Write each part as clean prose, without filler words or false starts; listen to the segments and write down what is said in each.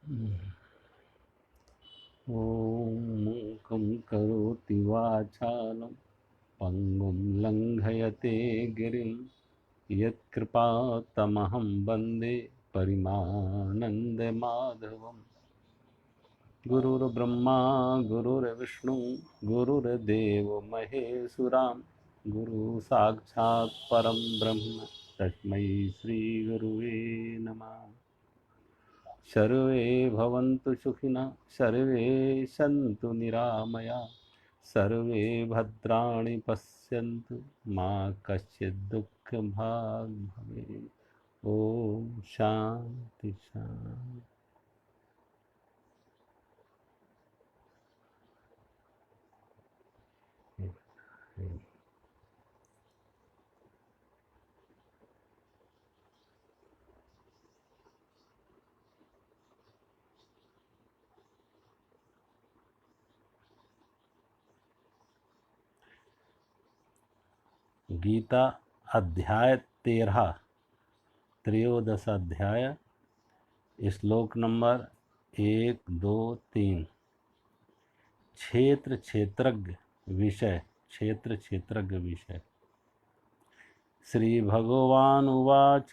ॐ मूकं करोति वाचालं पङ्गुं लङ्घयते गिरिं यत्कृपातमहं वन्दे परिमानन्दमाधवम्। गुरुर्ब्रह्मा गुरुर्विष्णु गुरुर्देवो महेश्वरां गुरु साक्षात् परं ब्रह्म तस्मै श्रीगुरुवे नमः। सर्वे भवन्तु सुखिनः, सर्वे सन्तु निरामया, सर्वे भद्राणि पश्यन्तु मा कश्चित् दुःखभाग् भवेत्। ॐ शान्ति शान्ति। गीता अध्याय 13 त्रयोदश अध्याय श्लोक नंबर 1, 2, 3। क्षेत्र क्षेत्रज्ञ विषय। क्षेत्र क्षेत्रज्ञ विषय। श्री भगवान उवाच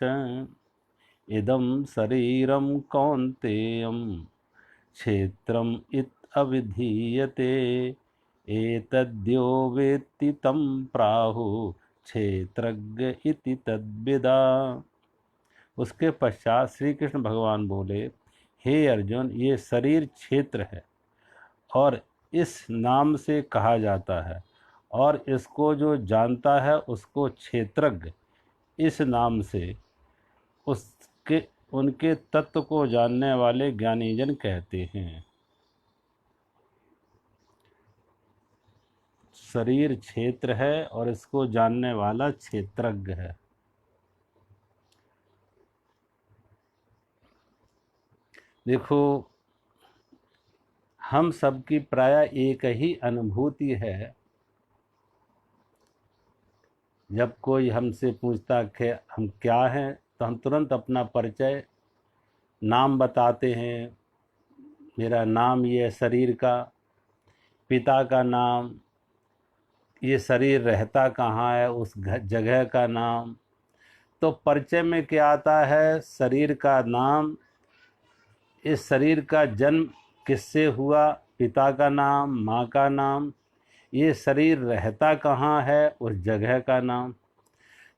इदं शरीरं कौन्तेयं क्षेत्रम् इत् अविधीयते एतद्यो वेत्ति तं प्राहुः क्षेत्रज्ञ इति तद्विदा। उसके पश्चात श्री कृष्ण भगवान बोले, हे अर्जुन, ये शरीर क्षेत्र है और इस नाम से कहा जाता है, और इसको जो जानता है उसको क्षेत्रज्ञ इस नाम से उसके उनके तत्व को जानने वाले ज्ञानीजन कहते हैं। शरीर क्षेत्र है और इसको जानने वाला क्षेत्रज्ञ है। देखो, हम सबकी प्राय एक ही अनुभूति है। जब कोई हमसे पूछता है हम क्या हैं, तो हम तुरंत अपना परिचय नाम बताते हैं। मेरा नाम ये शरीर का, पिता का नाम, ये शरीर रहता कहाँ है उस जगह का नाम। तो परिचय में क्या आता है? शरीर का नाम, इस शरीर का जन्म किससे हुआ, पिता का नाम, माँ का नाम, ये शरीर रहता कहाँ है उस जगह का नाम।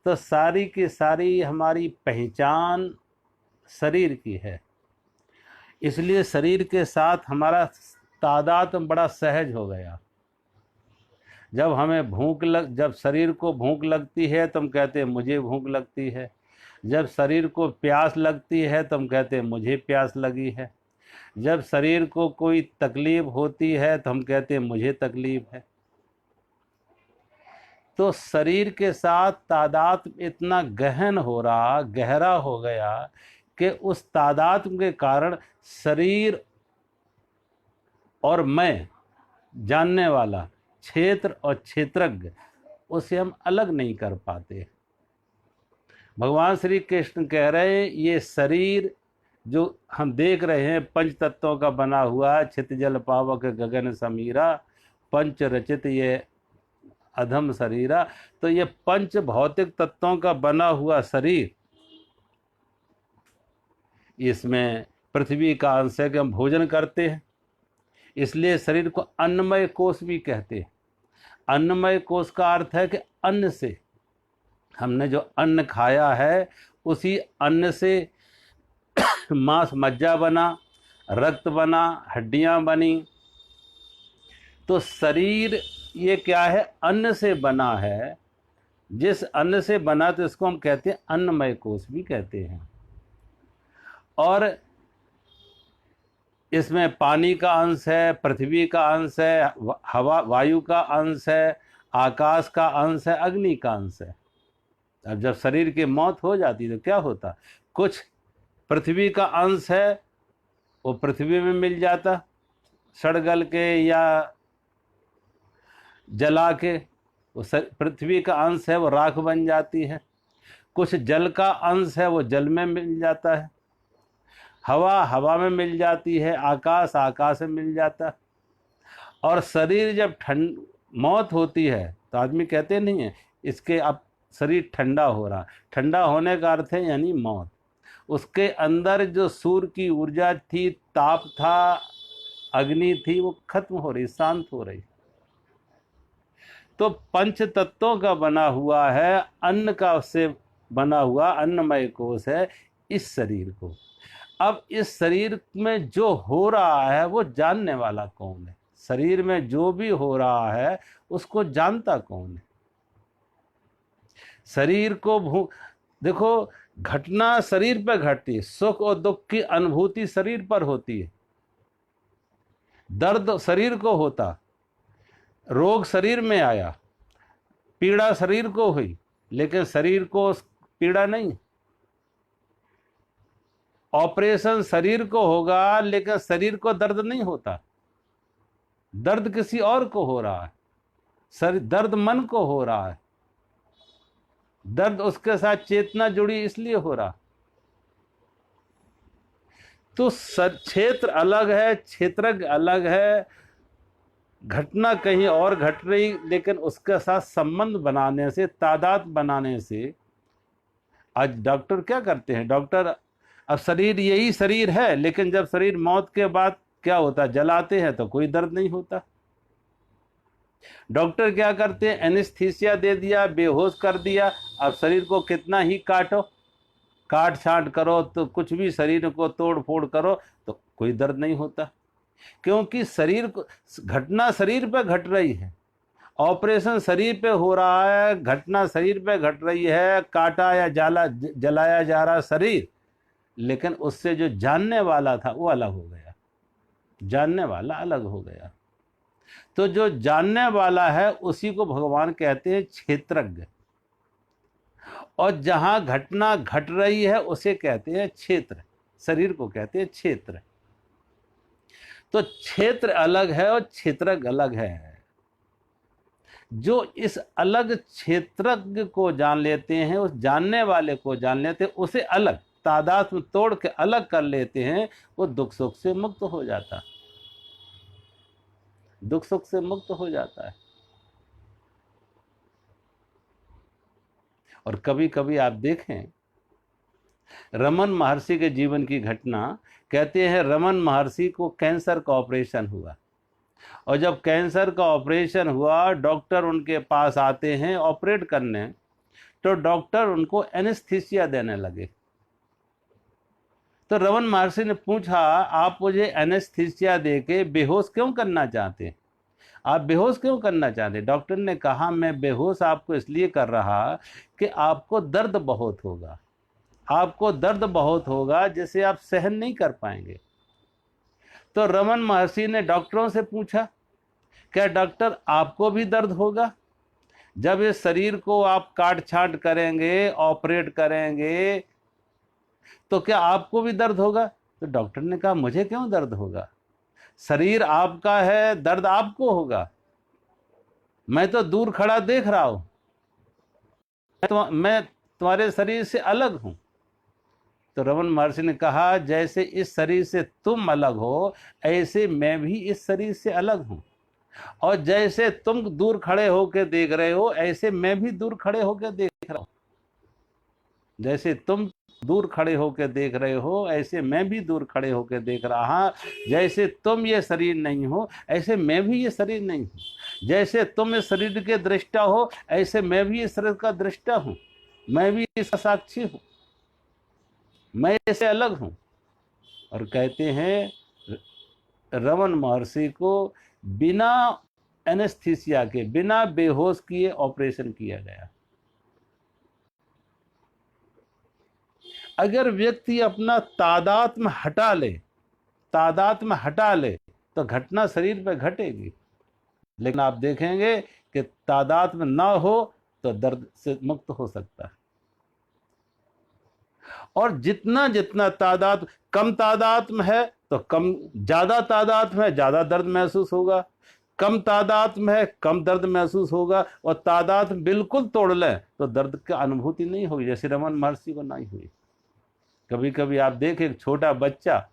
तो सारी की सारी हमारी पहचान शरीर की है। इसलिए शरीर के साथ हमारा तादात्म्य बड़ा सहज हो गया। जब हमें जब शरीर को भूख लगती है तो हम कहते हैं मुझे भूख लगती है। जब शरीर को प्यास लगती है तो हम कहते हैं मुझे प्यास लगी है। जब शरीर को कोई तकलीफ होती है तो हम कहते हैं मुझे तकलीफ है। तो शरीर के साथ तादात्म्य इतना गहरा हो गया कि उस तादात्म्य के कारण शरीर और मैं जानने वाला, क्षेत्र और क्षेत्रज्ञ, उसे हम अलग नहीं कर पाते। भगवान श्री कृष्ण कह रहे हैं ये शरीर जो हम देख रहे हैं पंच तत्वों का बना हुआ है, छित जल पावक गगन समीरा, पंच रचित ये अधम शरीरा। तो ये पंच भौतिक तत्वों का बना हुआ शरीर, इसमें पृथ्वी का अंश है कि हम भोजन करते हैं, इसलिए शरीर को अन्नमय कोश भी कहते हैं। अन्नमय कोश का अर्थ है कि अन्न से, हमने जो अन्न खाया है उसी अन्न से मांस मज्जा बना, रक्त बना, हड्डियां बनी। तो शरीर ये क्या है? अन्न से बना है। जिस अन्न से बना तो इसको हम कहते हैं अन्नमय कोश भी कहते हैं। और इसमें पानी का अंश है, पृथ्वी का अंश है, हवा वायु का अंश है, आकाश का अंश है, अग्नि का अंश है। अब जब शरीर की मौत हो जाती तो क्या होता? कुछ पृथ्वी का अंश है वो पृथ्वी में मिल जाता, सड़ गल के या जला के। वो पृथ्वी का अंश है वो राख बन जाती है। कुछ जल का अंश है वो जल में मिल जाता है। हवा हवा में मिल जाती है, आकाश आकाश में मिल जाता है। और शरीर जब मौत होती है तो आदमी कहते नहीं है इसके अब शरीर ठंडा हो रहा, ठंडा होने का अर्थ है यानी मौत। उसके अंदर जो सूर्य की ऊर्जा थी, ताप था, अग्नि थी, वो खत्म हो रही, शांत हो रही। तो पंच तत्वों का बना हुआ है, अन्न का से बना हुआ अन्नमय कोश है इस शरीर को। अब इस शरीर में जो हो रहा है वो जानने वाला कौन है? शरीर में जो भी हो रहा है उसको जानता कौन है? शरीर को देखो, घटना शरीर पर घटती है, सुख और दुख की अनुभूति शरीर पर होती है। दर्द शरीर को होता, रोग शरीर में आया, पीड़ा शरीर को हुई, लेकिन शरीर को पीड़ा नहीं। ऑपरेशन शरीर को होगा लेकिन शरीर को दर्द नहीं होता, दर्द किसी और को हो रहा है। दर्द मन को हो रहा है, दर्द उसके साथ चेतना जुड़ी इसलिए हो रहा। तो क्षेत्र अलग है, क्षेत्रज्ञ अलग है, घटना कहीं और घट रही, लेकिन उसके साथ संबंध बनाने से, तादाद बनाने से। आज डॉक्टर क्या करते हैं? डॉक्टर अब शरीर यही शरीर है, लेकिन जब शरीर मौत के बाद क्या होता है, जलाते हैं तो कोई दर्द नहीं होता। डॉक्टर क्या करते हैं? एनेस्थीसिया दे दिया, बेहोश कर दिया। अब शरीर को कितना ही काटो, काट छांट करो, तो कुछ भी शरीर को तोड़ फोड़ करो तो कोई दर्द नहीं होता, क्योंकि शरीर को, घटना शरीर पे घट रही है, ऑपरेशन शरीर पे हो रहा है, घटना शरीर पे घट रही है, काटा या जलाया जा रहा शरीर, लेकिन उससे जो जानने वाला था वो अलग हो गया, जानने वाला अलग हो गया। तो जो जानने वाला है उसी को भगवान कहते हैं क्षेत्रज्ञ, और जहां घटना घट रही है उसे कहते हैं क्षेत्र, शरीर को कहते हैं क्षेत्र। तो क्षेत्र अलग है और क्षेत्रज्ञ अलग है। जो इस अलग क्षेत्रज्ञ को जान लेते हैं, उस जानने वाले को जान लेते हैं, उसे अलग तादाद में तोड़ के अलग कर लेते हैं, वो दुख सुख से मुक्त हो जाता, दुख सुख से मुक्त हो जाता है। और कभी कभी आप देखें, रमन महर्षि के जीवन की घटना, कहते हैं रमन महर्षि को कैंसर का ऑपरेशन हुआ, और जब कैंसर का ऑपरेशन हुआ, डॉक्टर उनके पास आते हैं ऑपरेट करने, तो डॉक्टर उनको एनेस्थीसिया देने लगे। तो रमन महर्षि ने पूछा, आप मुझे एनेस्थीसिया देके बेहोश क्यों करना चाहते हैं? आप बेहोश क्यों करना चाहते? डॉक्टर ने कहा, मैं बेहोश आपको इसलिए कर रहा कि आपको दर्द बहुत होगा, आपको दर्द बहुत होगा जिसे आप सहन नहीं कर पाएंगे। तो रमन महर्षि ने डॉक्टरों से पूछा, क्या डॉक्टर आपको भी दर्द होगा? जब इस शरीर को आप काट छांट करेंगे, ऑपरेट करेंगे, तो क्या आपको भी दर्द होगा? तो डॉक्टर ने कहा, मुझे क्यों दर्द होगा? शरीर आपका है, दर्द आपको होगा, मैं तो दूर खड़ा देख रहा हूं, मैं तुम्हारे शरीर से अलग हूं। तो रमन महर्षि ने कहा, जैसे इस शरीर से तुम अलग हो, ऐसे मैं भी इस शरीर से अलग हूं, और जैसे तुम दूर खड़े होकर देख रहे हो, ऐसे मैं भी दूर खड़े होकर देख रहा हूं। जैसे तुम दूर खड़े होकर देख रहे हो, ऐसे मैं भी दूर खड़े होकर देख रहा हूं। जैसे तुम ये शरीर नहीं हो, ऐसे मैं भी ये शरीर नहीं हूं। जैसे तुम इस शरीर के दृष्टा हो, ऐसे मैं भी इस शरीर का दृष्टा हूं, मैं भी इसका साक्षी हूं, मैं इससे अलग हूं। और कहते हैं रमन महर्षि को बिना एनेस्थीसिया के, बिना बेहोश किए ऑपरेशन किया गया। अगर व्यक्ति अपना तादात्म्य हटा ले, तादात्म्य हटा ले, तो घटना शरीर पर घटेगी, लेकिन आप देखेंगे कि तादात्म्य ना हो तो दर्द से मुक्त हो सकता है। और जितना जितना तादाद, कम तादाद में है तो कम, ज्यादा तादाद में ज्यादा दर्द महसूस होगा, कम तादाद में है कम दर्द महसूस होगा, और तादाद बिल्कुल तोड़ लें तो दर्द की अनुभूति नहीं होगी, जैसे रमन महर्षि को नहीं हुई। कभी कभी आप देखें एक छोटा बच्चा,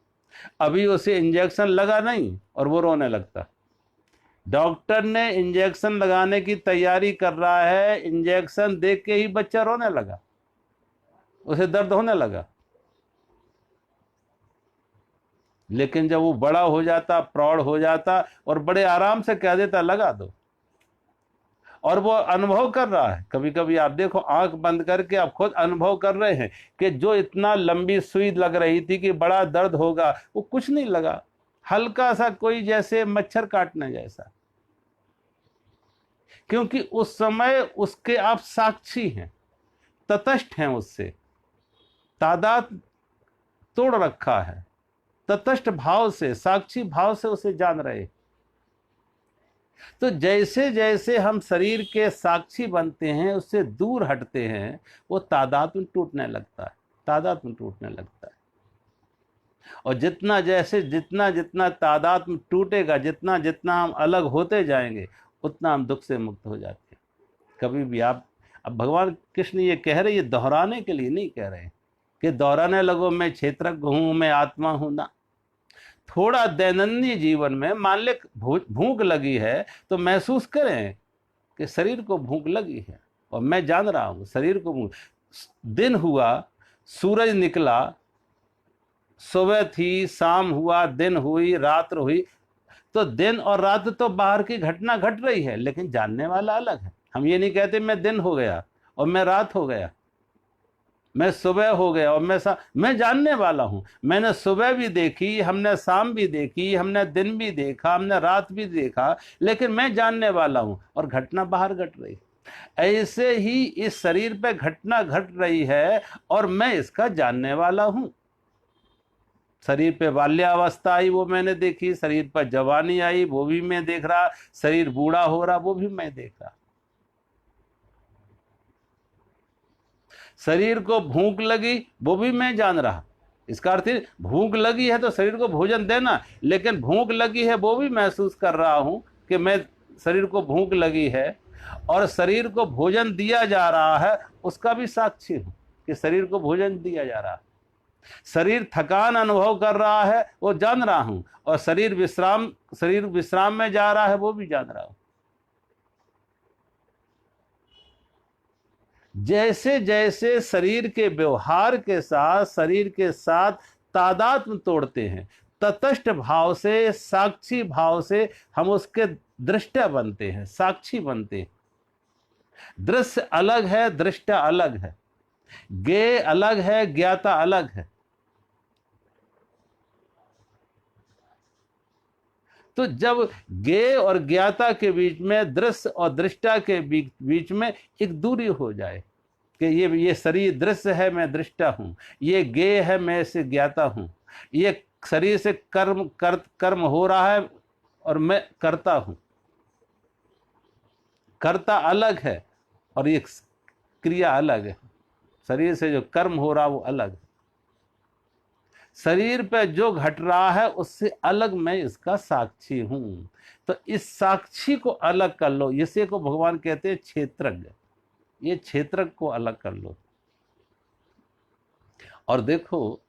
अभी उसे इंजेक्शन लगा नहीं और वो रोने लगता, डॉक्टर ने इंजेक्शन लगाने की तैयारी कर रहा है, इंजेक्शन देख के ही बच्चा रोने लगा, उसे दर्द होने लगा। लेकिन जब वो बड़ा हो जाता, प्रौढ़ हो जाता, और बड़े आराम से कह देता लगा दो, और वो अनुभव कर रहा है। कभी कभी आप देखो, आंख बंद करके आप खुद अनुभव कर रहे हैं कि जो इतना लंबी सुई लग रही थी कि बड़ा दर्द होगा, वो कुछ नहीं लगा, हल्का सा कोई जैसे मच्छर काटने जैसा, क्योंकि उस समय उसके आप साक्षी हैं, तटस्थ हैं, उससे तादाद तोड़ रखा है, तटस्थ भाव से, साक्षी भाव से उसे जान रहे। तो जैसे जैसे हम शरीर के साक्षी बनते हैं, उससे दूर हटते हैं, वो तादाद में टूटने लगता है, तादाद में टूटने लगता है। और जितना जैसे जितना जितना तादाद में टूटेगा, जितना जितना हम अलग होते जाएंगे, उतना हम दुख से मुक्त हो जाते हैं। कभी भी आप, अब भगवान कृष्ण ये कह रहे, ये दोहराने के लिए नहीं कह रहे कि दोहराने लगो मैं क्षेत्रज्ञ हूँ, मैं आत्मा हूँ ना। थोड़ा दैनंदिन जीवन में मान ले भूख लगी है तो महसूस करें कि शरीर को भूख लगी है, और मैं जान रहा हूँ शरीर को भूख। दिन हुआ, सूरज निकला, सुबह थी, शाम हुआ, दिन हुई, रात हुई, तो दिन और रात तो बाहर की घटना घट रही है, लेकिन जानने वाला अलग है। हम ये नहीं कहते मैं दिन हो गया और मैं रात हो गया, मैं सुबह हो गया और मैं जानने वाला हूं। मैंने सुबह भी देखी, हमने शाम भी देखी, हमने दिन भी देखा, हमने रात भी देखा, लेकिन मैं जानने वाला हूं, और घटना बाहर घट रही। ऐसे ही इस शरीर पे घटना घट रही है और मैं इसका जानने वाला हूं। शरीर पे बाल्यावस्था आई, वो मैंने देखी, शरीर पर जवानी आई, वो भी मैं देख रहा, शरीर बूढ़ा हो रहा, वो भी मैं देख रहा। शरीर को भूख लगी, वो भी मैं जान रहा। इसका अर्थ भूख लगी है तो शरीर को भोजन देना, लेकिन भूख लगी है वो भी महसूस कर रहा हूं कि मैं, शरीर को भूख लगी है और शरीर को भोजन दिया जा रहा है, उसका भी साक्षी हूं कि शरीर को भोजन दिया जा रहा है। शरीर थकान अनुभव कर रहा है, वो जान रहा हूं, और शरीर विश्राम में जा रहा है, वो भी जान रहा हूं। जैसे जैसे शरीर के व्यवहार के साथ, शरीर के साथ तादात्म्य तोड़ते हैं, तटस्थ भाव से, साक्षी भाव से हम उसके दृष्टा बनते हैं, साक्षी बनते हैं। दृश्य अलग है, दृष्टा अलग है, ज्ञेय अलग है, ज्ञाता अलग है। तो जब ज्ञेय और ज्ञाता के बीच में, दृश्य और दृष्टा के बीच में एक दूरी हो जाए कि ये शरीर दृश्य है, मैं दृष्टा हूं, ये ज्ञेय है, मैं इसे ज्ञाता हूं, ये शरीर से कर्म हो रहा है और मैं करता हूं। कर्ता अलग है और ये क्रिया अलग है। शरीर से जो कर्म हो रहा वो अलग, शरीर पे जो घट रहा है उससे अलग मैं इसका साक्षी हूं। तो इस साक्षी को अलग कर लो, इसे को भगवान कहते हैं क्षेत्रज्ञ। ये क्षेत्रज्ञ को अलग कर लो। और देखो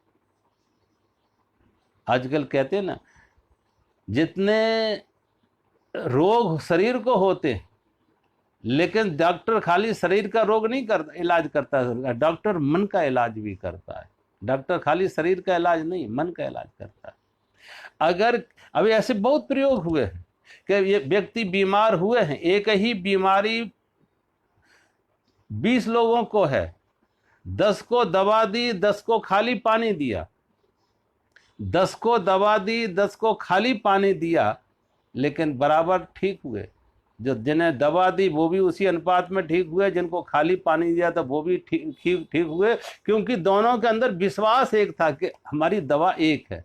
आजकल कहते हैं ना, जितने रोग शरीर को होते, लेकिन डॉक्टर खाली शरीर का रोग नहीं करता, इलाज करता है, डॉक्टर मन का इलाज भी करता है। डॉक्टर खाली शरीर का इलाज नहीं, मन का इलाज करता है। अगर अभी ऐसे बहुत प्रयोग हुए हैं कि ये व्यक्ति बीमार हुए हैं, एक ही बीमारी 20 लोगों को है, 10 को दवा दी, 10 को खाली पानी दिया, 10 को दवा दी, 10 को खाली पानी दिया, लेकिन बराबर ठीक हुए। जो जिन्हें दवा दी वो भी उसी अनुपात में ठीक हुए, जिनको खाली पानी दिया था वो भी ठीक हुए, क्योंकि दोनों के अंदर विश्वास एक था कि हमारी दवा एक है,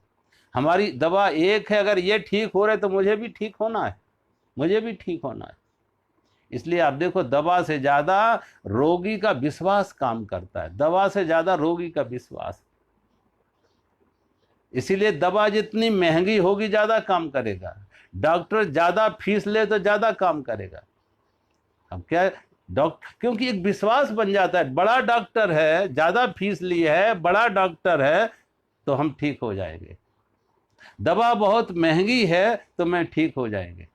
हमारी दवा एक है, अगर ये ठीक हो रहे तो मुझे भी ठीक होना है, मुझे भी ठीक होना है। इसलिए आप देखो, दवा से ज़्यादा रोगी का विश्वास काम करता है, दवा से ज़्यादा रोगी का विश्वास। इसीलिए दवा जितनी महंगी होगी ज़्यादा काम करेगा, डॉक्टर ज़्यादा फीस ले तो ज़्यादा काम करेगा। अब क्या, डॉक्टर, क्योंकि एक विश्वास बन जाता है, बड़ा डॉक्टर है, ज्यादा फीस ली है, बड़ा डॉक्टर है तो हम ठीक हो जाएंगे, दवा बहुत महंगी है तो मैं ठीक हो जाएंगे।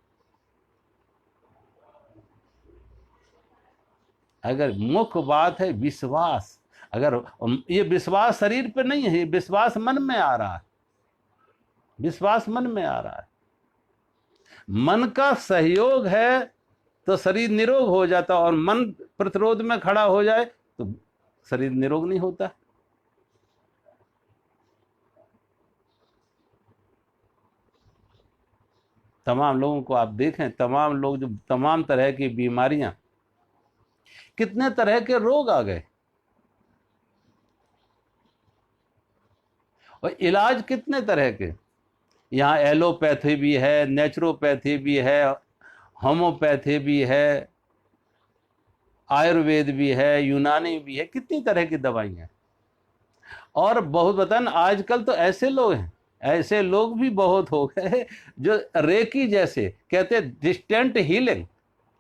अगर मुख्य बात है विश्वास, अगर ये विश्वास शरीर पे नहीं है, ये विश्वास मन में आ रहा है, विश्वास मन में आ रहा है। मन का सहयोग है तो शरीर निरोग हो जाता, और मन प्रतिरोध में खड़ा हो जाए तो शरीर निरोग नहीं होता। तमाम लोगों को आप देखें, तमाम लोग जो तमाम तरह की बीमारियां, कितने तरह के रोग आ गए, और इलाज कितने तरह के। यहाँ एलोपैथी भी है, नेचुरोपैथी भी है, होम्योपैथी भी है, आयुर्वेद भी है, यूनानी भी है, कितनी तरह की दवाइयाँ। और बहुत बतान आजकल तो ऐसे लोग हैं, ऐसे लोग भी बहुत हो गए जो रेकी जैसे कहते हैं डिस्टेंट हीलिंग।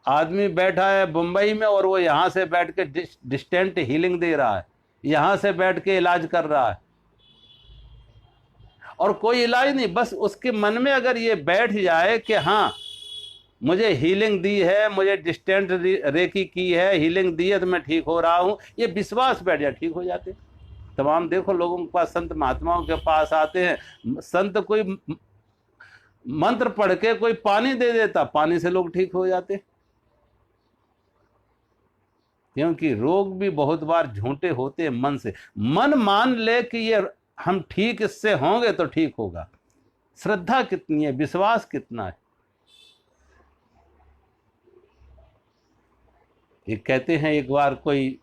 आदमी बैठा है मुंबई में और वो यहाँ से बैठ के डिस्टेंट हीलिंग दे रहा है, यहाँ से बैठ के इलाज कर रहा है, और कोई इलाज नहीं, बस उसके मन में अगर ये बैठ जाए कि हाँ मुझे हीलिंग दी है, मुझे डिस्टेंट रेकी की है, हीलिंग दी है तो मैं ठीक हो रहा हूँ, ये विश्वास बैठ जाए, ठीक हो जाते। तमाम देखो लोगों के पास, संत महात्माओं के पास आते हैं, संत कोई मंत्र पढ़ के कोई पानी दे देता, पानी से लोग ठीक हो जाते। क्योंकि रोग भी बहुत बार झूठे होते हैं मन से। मन मान ले कि ये हम ठीक इससे होंगे तो ठीक होगा। श्रद्धा कितनी है, विश्वास कितना है। ये कहते हैं एक बार कोई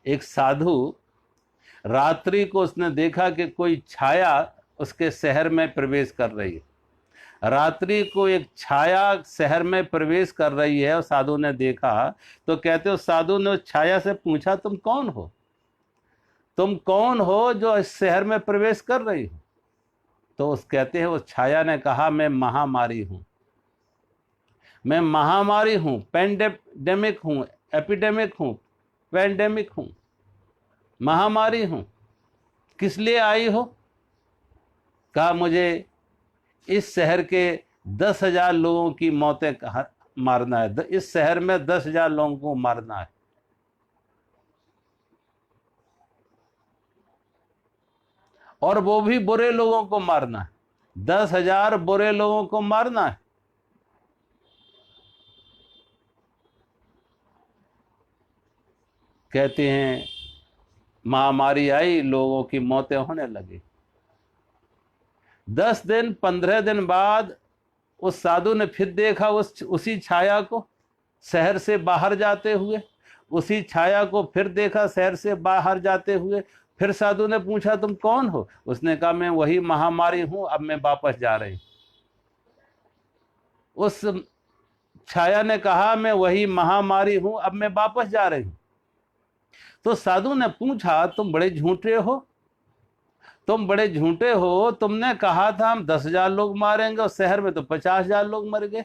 एक साधु, रात्रि को उसने देखा कि कोई छाया उसके शहर में प्रवेश कर रही है। रात्रि को एक छाया शहर में प्रवेश कर रही है और साधु ने देखा, तो कहते हो साधु ने उस छाया से पूछा तुम कौन हो, तुम कौन हो जो इस शहर में प्रवेश कर रही हो। तो उस कहते हैं उस छाया ने कहा मैं महामारी हूं, मैं महामारी हूं, पेंडेमिक हूं, एपिडेमिक हूं, पेंडेमिक हूं, महामारी हूं। किस लिए आई हो? कहा मुझे इस शहर के 10,000 लोगों की मौतें मारना है, इस शहर में 10,000 लोगों को मारना है। और वो भी बुरे लोगों को मारना है, 10,000 बुरे लोगों को मारना है। कहते हैं महामारी आई, लोगों की मौतें होने लगी। 10 दिन 15 दिन बाद उस साधु ने फिर देखा उसी छाया को शहर से बाहर जाते हुए, उसी छाया को फिर देखा शहर से बाहर जाते हुए। फिर साधु ने पूछा तुम कौन हो? उसने कहा मैं वही महामारी हूं, अब मैं वापस जा रही। उस छाया ने कहा मैं वही महामारी हूं, अब मैं वापस जा रही हूं। तो साधु ने पूछा तुम बड़े झूठे हो, तुम बड़े झूठे हो, तुमने कहा था हम 10,000 लोग मारेंगे और शहर में तो 50,000 लोग मर गए।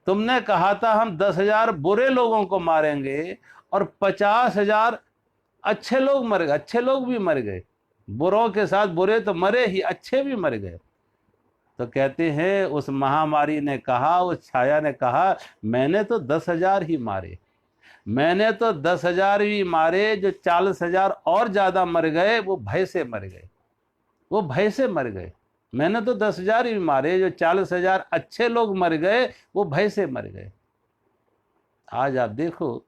तुमने कहा था हम 10,000 बुरे लोगों को मारेंगे और 50,000 अच्छे लोग मर गए, अच्छे लोग भी मर गए। बुरों के साथ बुरे तो मरे ही, अच्छे भी मर गए। तो कहते हैं उस महामारी ने कहा, उस छाया ने कहा मैंने तो 10,000 ही मारे, मैंने तो 10,000 भी मारे, जो 40,000 और ज्यादा मर गए वो भय से मर गए, वो भय से मर गए। मैंने तो 10,000 ही मारे, जो 40,000 अच्छे लोग मर गए वो भय से मर गए। आज आप देखो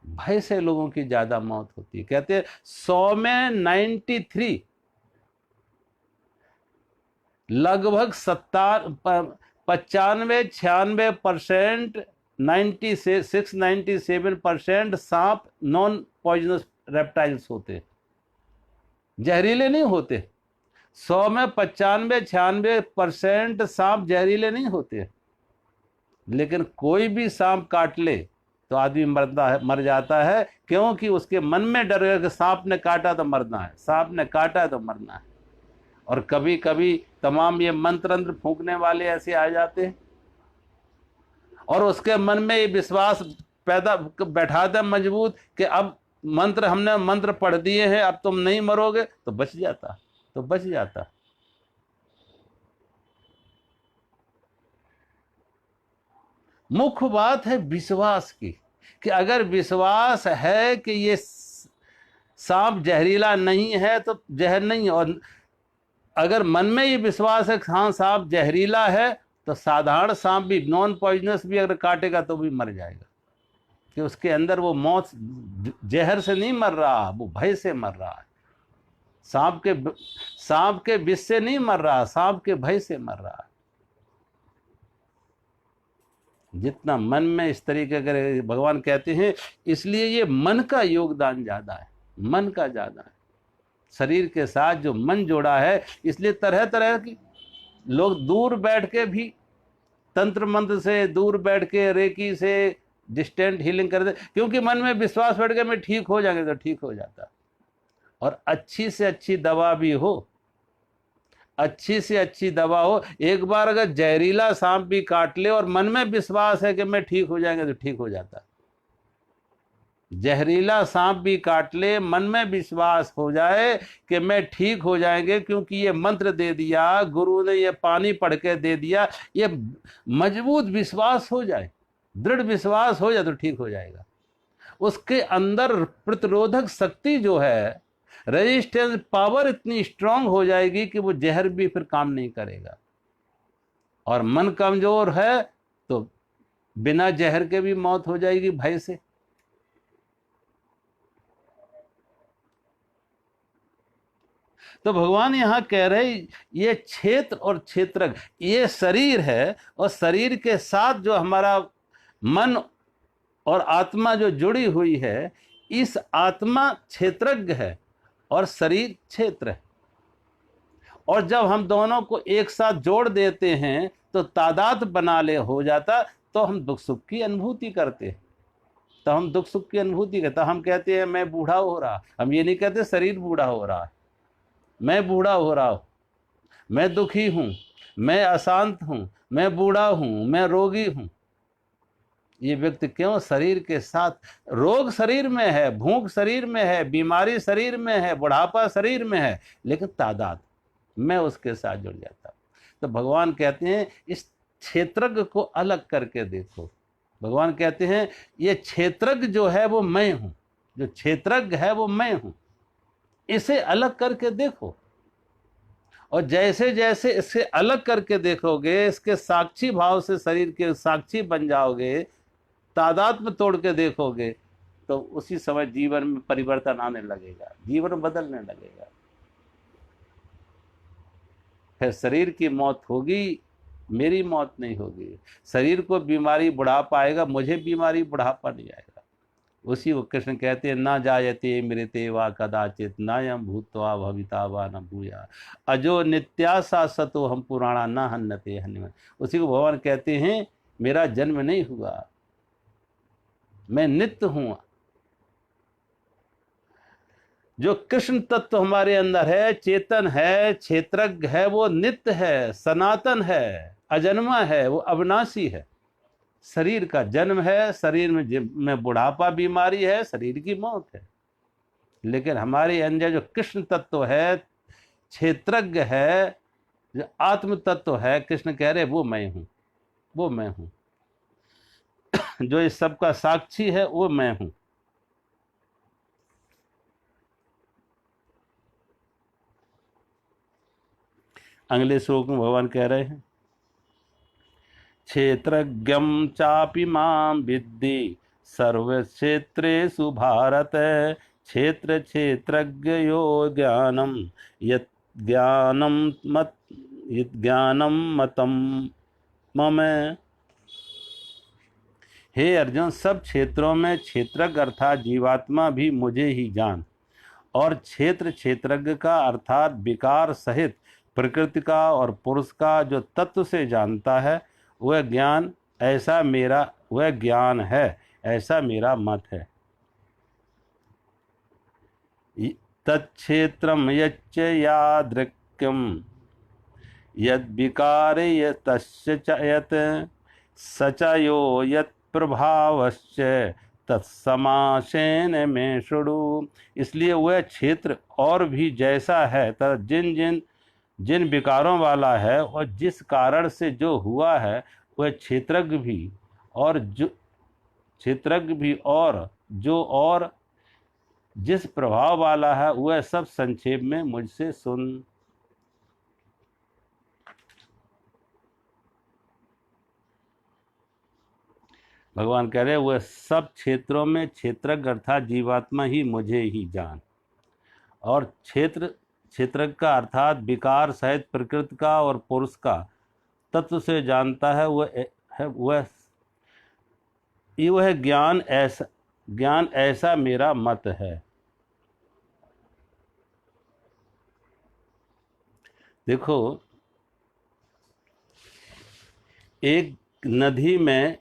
भय से लोगों की ज्यादा मौत होती है। कहते हैं 100 में 93, लगभग 95-96%, 96-97% सांप नॉन पॉइजनस रेप्टाइल्स होते हैं, जहरीले नहीं होते। 100 में 95-96% सांप जहरीले नहीं होते। लेकिन कोई भी सांप काट ले तो आदमी मर जाता है, क्योंकि उसके मन में डर है कि सांप ने काटा तो मरना है, सांप ने काटा तो मरना है। और कभी कभी तमाम ये मंत्र फूंकने वाले ऐसे आ जाते हैं और उसके मन में ये विश्वास पैदा बैठा दे मजबूत कि अब हमने मंत्र पढ़ दिए हैं, अब तुम नहीं मरोगे, तो बच जाता। मुख्य बात है विश्वास की, कि अगर विश्वास है कि ये सांप जहरीला नहीं है तो जहर नहीं, और अगर मन में ये विश्वास है कि हाँ सांप जहरीला है, तो साधारण सांप भी, नॉन पॉइजनस भी अगर काटेगा तो भी मर जाएगा, कि उसके अंदर वो मौत जहर से नहीं मर रहा, वो भय से मर रहा है। सांप के विष से नहीं मर रहा, सांप के भय से मर रहा है। जितना मन में इस तरीके के, भगवान कहते हैं इसलिए ये मन का योगदान ज्यादा है, मन का ज्यादा है। शरीर के साथ जो मन जोड़ा है, इसलिए तरह तरह की लोग दूर बैठ के भी तंत्र मंत्र से, दूर बैठ के रेकी से डिस्टेंट हीलिंग कर दे, क्योंकि मन में विश्वास बैठ के मैं ठीक हो जाएंगे, तो ठीक हो जाता। और अच्छी से अच्छी दवा भी हो, अच्छी से अच्छी दवा हो, एक बार अगर जहरीला सांप भी काट ले और मन में विश्वास है कि मैं ठीक हो जाएंगे, तो ठीक हो जाता। जहरीला सांप भी काट ले, मन में विश्वास हो जाए कि मैं ठीक हो जाएंगे, क्योंकि ये मंत्र दे दिया गुरु ने, ये पानी पढ़ के दे दिया, ये मजबूत विश्वास हो जाए, दृढ़ विश्वास हो जाए, तो ठीक हो जाएगा। उसके अंदर प्रतिरोधक शक्ति जो है, रेजिस्टेंस पावर इतनी स्ट्रांग हो जाएगी कि वो जहर भी फिर काम नहीं करेगा। और मन कमजोर है तो बिना जहर के भी मौत हो जाएगी भय से। तो भगवान यहां कह रहे, ये क्षेत्र और क्षेत्रज्ञ, ये शरीर है, और शरीर के साथ जो हमारा मन और आत्मा जो जुड़ी हुई है, इस आत्मा क्षेत्रज्ञ है और शरीर क्षेत्र है। और जब हम दोनों को एक साथ जोड़ देते हैं तो तादाद बना ले हो जाता, तो हम दुख सुख की अनुभूति करते हैं, तो हम दुख सुख की अनुभूति करते। हम कहते हैं मैं बूढ़ा हो रहा, हम ये नहीं कहते शरीर बूढ़ा हो रहा है, मैं बूढ़ा हो रहा हूं, मैं दुखी हूं, मैं अशांत हूं, मैं बूढ़ा हूं, मैं रोगी हूं। ये व्यक्ति क्यों? शरीर के साथ, रोग शरीर में है, भूख शरीर में है, बीमारी शरीर में है, बुढ़ापा शरीर में है, लेकिन तादाद मैं उसके साथ जुड़ जाता। तो भगवान कहते हैं इस क्षेत्रज्ञ को अलग करके देखो। भगवान कहते हैं ये क्षेत्रज्ञ जो है वो मैं हूं, जो क्षेत्रज्ञ है वो मैं हूं, इसे अलग करके देखो। और जैसे जैसे इसे अलग करके देखोगे, इसके साक्षी भाव से शरीर के साक्षी बन जाओगे, तादाद में तोड़ के देखोगे, तो उसी समय जीवन में परिवर्तन आने लगेगा, जीवन बदलने लगेगा। फिर शरीर की मौत होगी, मेरी मौत नहीं होगी। शरीर को बीमारी बुढ़ापा आएगा, मुझे बीमारी बुढ़ापा नहीं आएगा। उसी को कृष्ण कहते हैं ना जायते मृते वा कदाचित नायम भूत्वा भविता वा न भूया अजो नित्यासा सतो हम पुराणा न हन्नते हन्य। उसी को भगवान कहते हैं मेरा जन्म नहीं हुआ, मैं नित्य हूं। जो कृष्ण तत्व हमारे अंदर है, चेतन है, क्षेत्रज्ञ है, वो नित्य है, सनातन है, अजन्मा है, वो अविनाशी है। शरीर का जन्म है, शरीर में बुढ़ापा बीमारी है, शरीर की मौत है, लेकिन हमारे अंदर जो कृष्ण तत्व है, क्षेत्रज्ञ है, जो आत्म तत्व है, कृष्ण कह रहे वो मैं हूं, वो मैं हूं। जो इस सब का साक्षी है वो मैं हूं। अगले श्लोक में भगवान कह रहे हैं क्षेत्रज्ञं चापि मां विद्धि सर्वक्षेत्रेषु भारत क्षेत्र क्षेत्रज्ञयो ज्ञानम यत् ज्ञानम मतम मम। हे अर्जुन, सब क्षेत्रों में क्षेत्रज्ञ अर्थात जीवात्मा भी मुझे ही जान, और क्षेत्र क्षेत्रज्ञ का अर्थात विकार सहित प्रकृति का और पुरुष का जो तत्व से जानता है, वह ज्ञान वह ज्ञान है, ऐसा मेरा मत है। तत्क्षेत्रम यच्च यादृक्यम यद्विकारे तस्य च यत् सचयो यत् प्रभावश्च तत्समासेन में शृणु। इसलिए वह क्षेत्र और भी जैसा है जिन विकारों वाला है और जिस कारण से जो हुआ है, वह क्षेत्रज्ञ भी और और जिस प्रभाव वाला है, वह सब संक्षेप में मुझसे सुन। भगवान कह रहे वह सब क्षेत्रों में क्षेत्रज्ञ अर्थात जीवात्मा ही मुझे ही जान। और क्षेत्रज्ञ का अर्थात विकार सहित प्रकृति का और पुरुष का तत्व से जानता है, वह ज्ञान ऐसा मेरा मत है। देखो, एक नदी में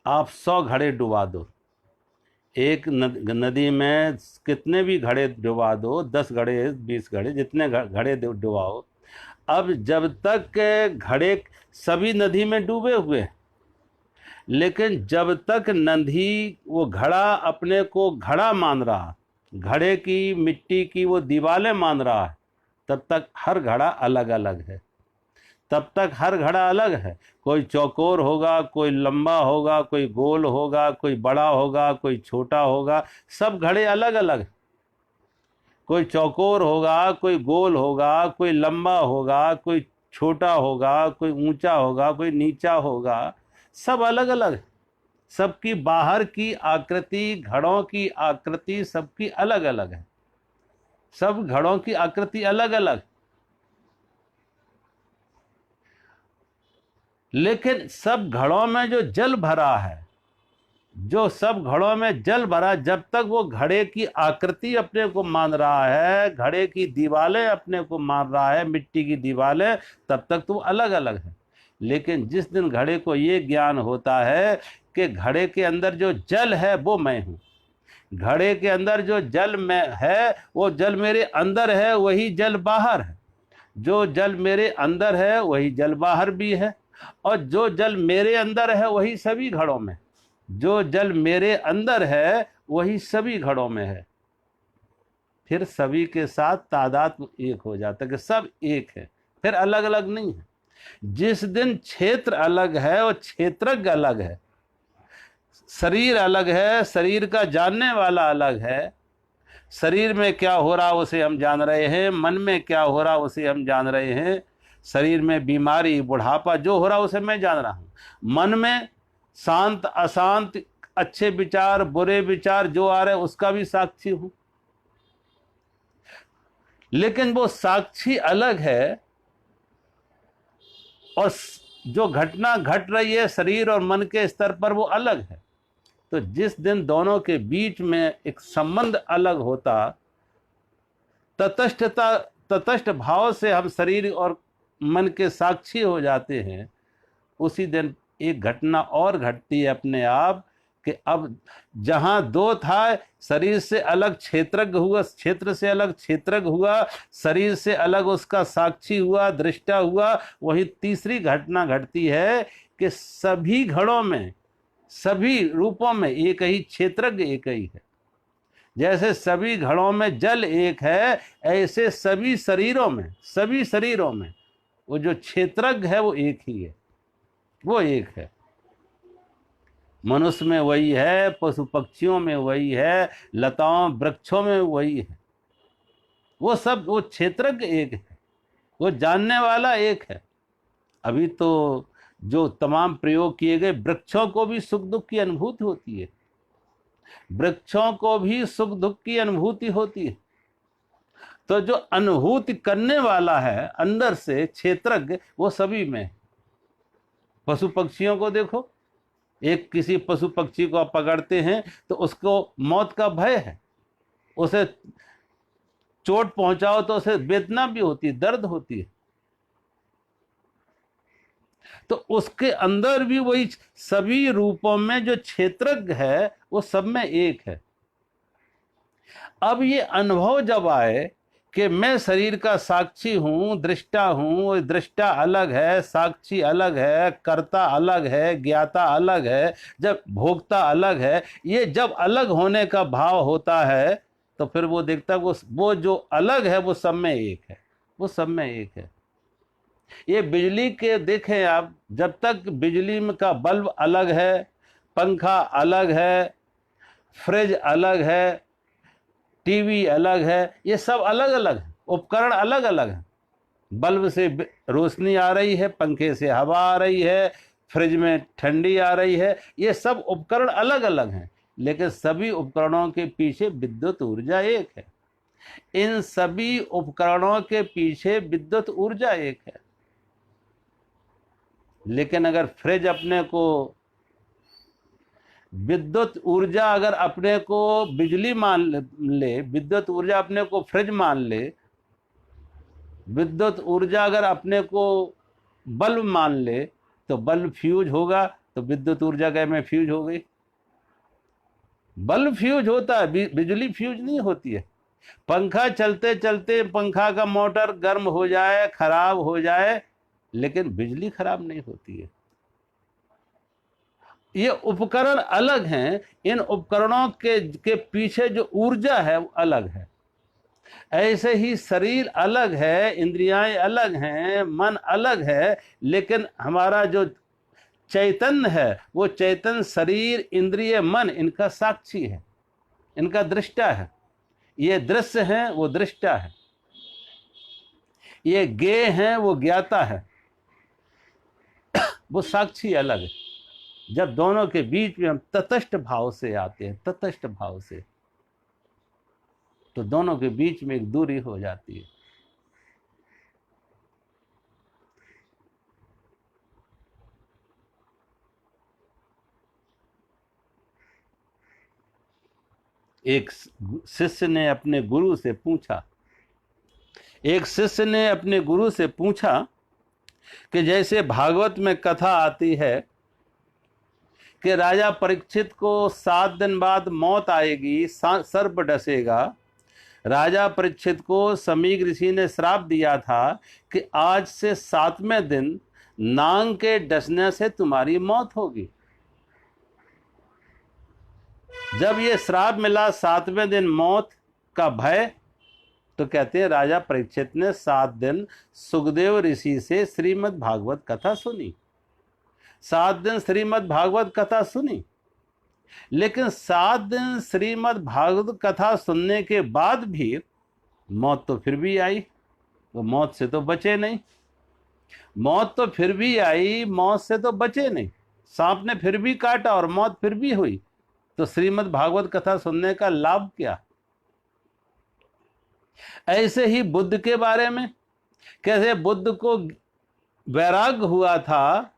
आप 100 घड़े डुबा दो, एक नदी में कितने भी घड़े डुबा दो, 10 घड़े 20 घड़े जितने घड़े डुबाओ, अब जब तक घड़े सभी नदी में डूबे हुए, लेकिन जब तक नदी वो घड़ा अपने को घड़ा मान रहा, घड़े की मिट्टी की वो दीवारें मान रहा है, तब तक हर घड़ा अलग अलग है। तब तक हर घड़ा अलग है। कोई चौकोर होगा, कोई लंबा होगा, कोई गोल होगा, कोई बड़ा होगा, कोई छोटा होगा, सब घड़े अलग अलग। कोई चौकोर होगा, कोई गोल होगा, कोई लंबा होगा, कोई छोटा होगा, कोई ऊंचा होगा, कोई नीचा होगा, सब अलग अलग। सबकी बाहर की आकृति, घड़ों की आकृति सबकी अलग अलग है। सब घड़ों की आकृति अलग अलग, लेकिन सब घड़ों में जो जल भरा है, जो सब घड़ों में जल भरा, जब तक वो घड़े की आकृति अपने को मान रहा है, घड़े की दीवारें अपने को मान रहा है, मिट्टी की दीवारें, तब तक तो अलग अलग है। लेकिन जिस दिन घड़े को ये ज्ञान होता है कि घड़े के अंदर जो जल है वो मैं हूँ, घड़े के अंदर जो जल में है वो जल मेरे अंदर है, वही जल बाहर है, जो जल मेरे अंदर है वही जल बाहर भी है, और जो जल मेरे अंदर है वही सभी घड़ों में, जो जल मेरे अंदर है वही सभी घड़ों में है। फिर सभी के साथ तादात्म्य एक हो जाता है कि सब एक है, फिर अलग अलग नहीं है। जिस दिन क्षेत्र अलग है और क्षेत्रज्ञ अलग है, शरीर अलग है, शरीर का जानने वाला अलग है, शरीर में क्या हो रहा उसे हम जान रहे हैं, मन में क्या हो रहा उसे हम जान रहे हैं, शरीर में बीमारी बुढ़ापा जो हो रहा उसे मैं जान रहा हूँ, मन में शांत अशांत, अच्छे विचार बुरे विचार जो आ रहे उसका भी साक्षी हूँ। लेकिन वो साक्षी अलग है और जो घटना घट रही है शरीर और मन के स्तर पर वो अलग है। तो जिस दिन दोनों के बीच में एक संबंध अलग होता, तटस्थ भाव से हम शरीर और मन के साक्षी हो जाते हैं, उसी दिन एक घटना और घटती है अपने आप कि अब जहां दो था, शरीर से अलग क्षेत्रज्ञ हुआ, क्षेत्र से अलग क्षेत्रज्ञ हुआ, शरीर से अलग उसका साक्षी हुआ, दृष्टा हुआ, वही तीसरी घटना घटती है कि सभी घड़ों में, सभी रूपों में एक ही क्षेत्रज्ञ एक ही है। जैसे सभी घड़ों में जल एक है, ऐसे सभी शरीरों में वो जो क्षेत्रज्ञ है वो एक ही है, वो एक है। मनुष्य में वही है, पशु पक्षियों में वही है, लताओं वृक्षों में वही है। वो सब वो क्षेत्रज्ञ एक है, वो जानने वाला एक है। अभी तो जो तमाम प्रयोग किए गए, वृक्षों को भी सुख दुख की अनुभूति होती है, वृक्षों को भी सुख दुख की अनुभूति होती है। तो जो अनुभूति करने वाला है अंदर से क्षेत्रज्ञ, वो सभी में। पशु पक्षियों को देखो, एक किसी पशु पक्षी को आप पकड़ते हैं तो उसको मौत का भय है, उसे चोट पहुंचाओ तो उसे वेदना भी होती है, दर्द होती है। तो उसके अंदर भी वही सभी रूपों में जो क्षेत्रज्ञ है वो सब में एक है। अब ये अनुभव जब आए कि मैं शरीर का साक्षी हूँ, दृष्टा हूँ। दृष्टा अलग है, साक्षी अलग है, कर्ता अलग है, ज्ञाता अलग है, जब भोक्ता अलग है। ये जब अलग होने का भाव होता है तो फिर वो देखता है वो जो अलग है वो सब में एक है, वो सब में एक है। ये बिजली के देखें आप, जब तक बिजली में का बल्ब अलग है, पंखा अलग है, फ्रिज अलग है, टीवी अलग है, ये सब अलग अलग है, उपकरण अलग अलग है। बल्ब से रोशनी आ रही है, पंखे से हवा आ रही है, फ्रिज में ठंडी आ रही है, ये सब उपकरण अलग अलग हैं, लेकिन सभी उपकरणों के पीछे विद्युत ऊर्जा एक है। इन सभी उपकरणों के पीछे विद्युत ऊर्जा एक है। लेकिन अगर फ्रिज अपने को विद्युत ऊर्जा अगर अपने को बिजली मान ले, विद्युत ऊर्जा अपने को फ्रिज मान ले, विद्युत ऊर्जा अगर अपने को बल्ब मान ले, तो बल्ब फ्यूज होगा तो विद्युत ऊर्जा क्या में फ्यूज हो गई। बल्ब फ्यूज होता है, बिजली फ्यूज नहीं होती है। पंखा चलते चलते पंखा का मोटर गर्म हो जाए, खराब हो जाए, लेकिन बिजली खराब नहीं होती है। ये उपकरण अलग हैं, इन उपकरणों के पीछे जो ऊर्जा है वो अलग है। ऐसे ही शरीर अलग है, इंद्रियां अलग हैं, मन अलग है, लेकिन हमारा जो चैतन्य है वो चैतन्य शरीर, इंद्रिय, मन इनका साक्षी है, इनका दृष्टा है। ये दृश्य है, वो दृष्टा है। ये ज्ञेय है, वो ज्ञाता है, वो साक्षी अलग है। जब दोनों के बीच में हम तटस्थ भाव से आते हैं, तटस्थ भाव से, तो दोनों के बीच में एक दूरी हो जाती है। एक शिष्य ने अपने गुरु से पूछा, एक शिष्य ने अपने गुरु से पूछा कि जैसे भागवत में कथा आती है कि राजा परीक्षित को 7 दिन बाद मौत आएगी, सर्प डसेगा। राजा परीक्षित को समीक ऋषि ने श्राप दिया था कि आज से 7वें दिन नांग के डसने से तुम्हारी मौत होगी। जब ये श्राप मिला 7वें दिन मौत का भय, तो कहते हैं राजा परीक्षित ने 7 दिन सुखदेव ऋषि से श्रीमद् भागवत कथा सुनी, 7 दिन श्रीमद् भागवत कथा सुनी। लेकिन 7 दिन श्रीमद् भागवत कथा सुनने के बाद भी मौत तो फिर भी आई, वो मौत से तो बचे नहीं। मौत तो फिर भी आई, मौत से तो बचे नहीं। सांप ने फिर भी काटा और मौत फिर भी हुई, तो श्रीमद् भागवत कथा सुनने का लाभ क्या। ऐसे ही बुद्ध के बारे में, कैसे बुद्ध को वैराग्य हुआ था,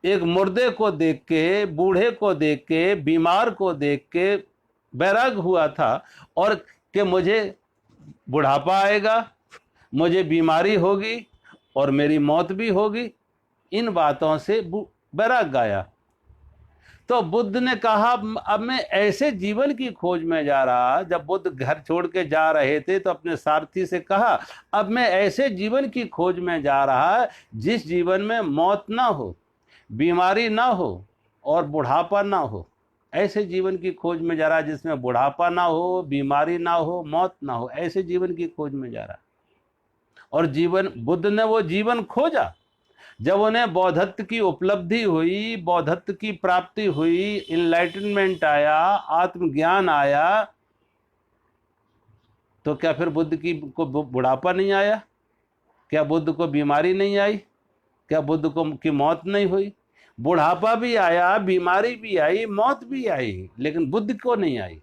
एक मुर्दे को देख के, बूढ़े को देख के, बीमार को देख के वैराग्य हुआ था, और कि मुझे बुढ़ापा आएगा, मुझे बीमारी होगी और मेरी मौत भी होगी। इन बातों से वैराग्य आया। तो बुद्ध ने कहा अब मैं ऐसे जीवन की खोज में जा रहा। जब बुद्ध घर छोड़ के जा रहे थे तो अपने सारथी से कहा अब मैं ऐसे जीवन की खोज में जा रहा जिस जीवन में मौत ना हो, बीमारी ना हो और बुढ़ापा ना हो। ऐसे जीवन की खोज में जा रहा जिसमें बुढ़ापा ना हो, बीमारी ना हो, मौत ना हो। ऐसे जीवन की खोज में जा रहा। और जीवन, बुद्ध ने वो जीवन खोजा। जब उन्हें बौद्धत्व की उपलब्धि हुई, बौद्धत्व की प्राप्ति हुई, इनलाइटनमेंट आया, आत्मज्ञान आया, तो क्या फिर बुद्ध को बुढ़ापा नहीं आया? क्या बुद्ध को बीमारी नहीं आई? क्या बुद्ध को की मौत नहीं हुई? बुढ़ापा भी आया, बीमारी भी आई, मौत भी आई, लेकिन बुद्ध को नहीं आई।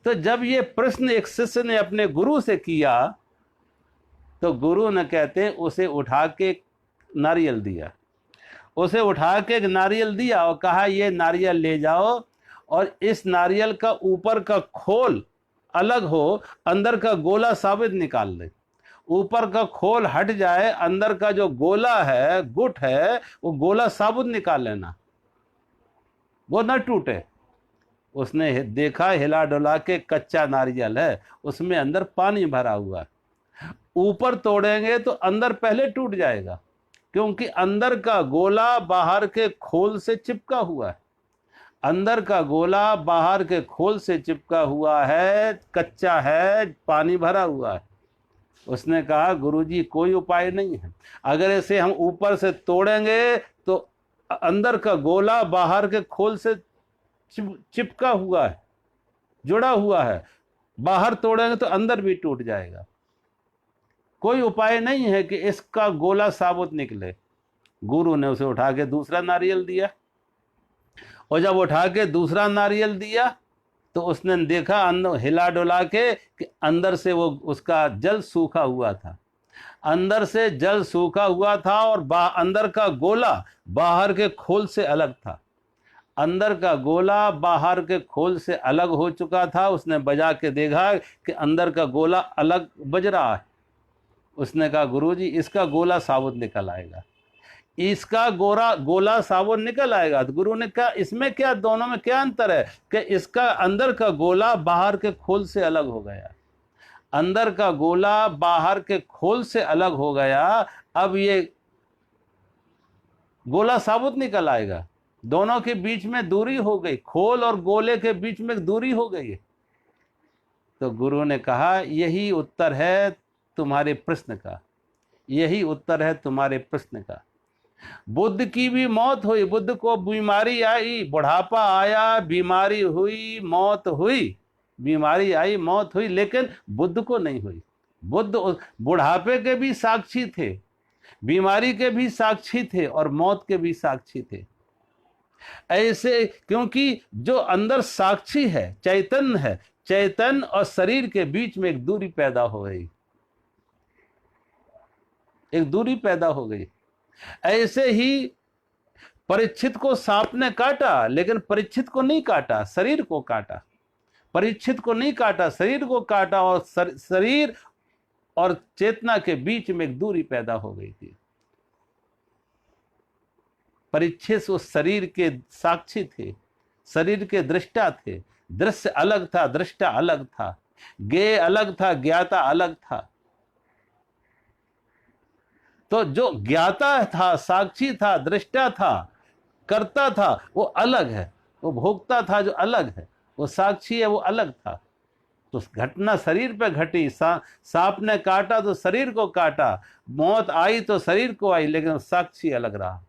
तो जब ये प्रश्न एक शिष्य ने अपने गुरु से किया तो गुरु ने कहते हैं उसे उठा के नारियल दिया, उसे उठा के नारियल दिया और कहा ये नारियल ले जाओ और इस नारियल का ऊपर का खोल अलग हो, अंदर का गोला साबित निकाल ले। ऊपर का खोल हट जाए, अंदर का जो गोला है, गुट है, वो गोला साबुत निकाल लेना, वो न टूटे। उसने देखा हिला डुला के कच्चा नारियल है, उसमें अंदर पानी भरा हुआ है। ऊपर तोड़ेंगे तो अंदर पहले टूट जाएगा, क्योंकि अंदर का गोला बाहर के खोल से चिपका हुआ है। अंदर का गोला बाहर के खोल से चिपका हुआ है, कच्चा है, पानी भरा हुआ है। उसने कहा गुरुजी कोई उपाय नहीं है, अगर इसे हम ऊपर से तोड़ेंगे तो अंदर का गोला बाहर के खोल से चिपका हुआ है, जुड़ा हुआ है, बाहर तोड़ेंगे तो अंदर भी टूट जाएगा। कोई उपाय नहीं है कि इसका गोला साबुत निकले। गुरु ने उसे उठा के दूसरा नारियल दिया, और जब उठा के दूसरा नारियल दिया तो उसने देखा अंदर हिला डुला के कि अंदर से वो उसका जल सूखा हुआ था। अंदर से जल सूखा हुआ था और अंदर का गोला बाहर के खोल से अलग था। अंदर का गोला बाहर के खोल से अलग हो चुका था। उसने बजा के देखा कि अंदर का गोला अलग बज रहा है। उसने कहा गुरुजी इसका गोला साबुत निकल आएगा, इसका गोला साबुत निकल आएगा। तो गुरु ने कहा इसमें क्या, दोनों में क्या अंतर है कि इसका अंदर का गोला बाहर के खोल से अलग हो गया। अंदर का गोला बाहर के खोल से अलग हो गया, अब ये गोला साबुत निकल आएगा। दोनों के बीच में दूरी हो गई, खोल और गोले के बीच में दूरी हो गई। तो गुरु ने कहा यही उत्तर है तुम्हारे प्रश्न का, यही उत्तर है तुम्हारे प्रश्न का। बुद्ध की भी मौत हुई, बुद्ध को बीमारी आई, बुढ़ापा आया, बीमारी हुई, मौत हुई, बीमारी आई, मौत हुई, लेकिन बुद्ध को नहीं हुई। बुद्ध बुढ़ापे के भी साक्षी थे, बीमारी के भी साक्षी थे और मौत के भी साक्षी थे। ऐसे क्योंकि जो अंदर साक्षी है, चैतन्य है, चैतन्य और शरीर के बीच में एक दूरी पैदा हो गई, एक दूरी पैदा हो गई। ऐसे ही परीक्षित को सांप ने काटा, लेकिन परीक्षित को नहीं काटा, शरीर को काटा। परीक्षित को नहीं काटा, शरीर को काटा, और शरीर और चेतना के बीच में एक दूरी पैदा हो गई थी। परीक्षित उस शरीर के साक्षी थे, शरीर के दृष्टा थे। दृश्य अलग था, दृष्टा अलग था, ज्ञेय अलग था, ज्ञाता अलग था। तो जो ज्ञाता था, साक्षी था, दृष्टा था, कर्ता था, वो अलग है। वो भोक्ता था जो अलग है, वो साक्षी है वो अलग था। तो घटना शरीर पे घटी, सांप ने काटा तो शरीर को काटा, मौत आई तो शरीर को आई, लेकिन साक्षी अलग रहा।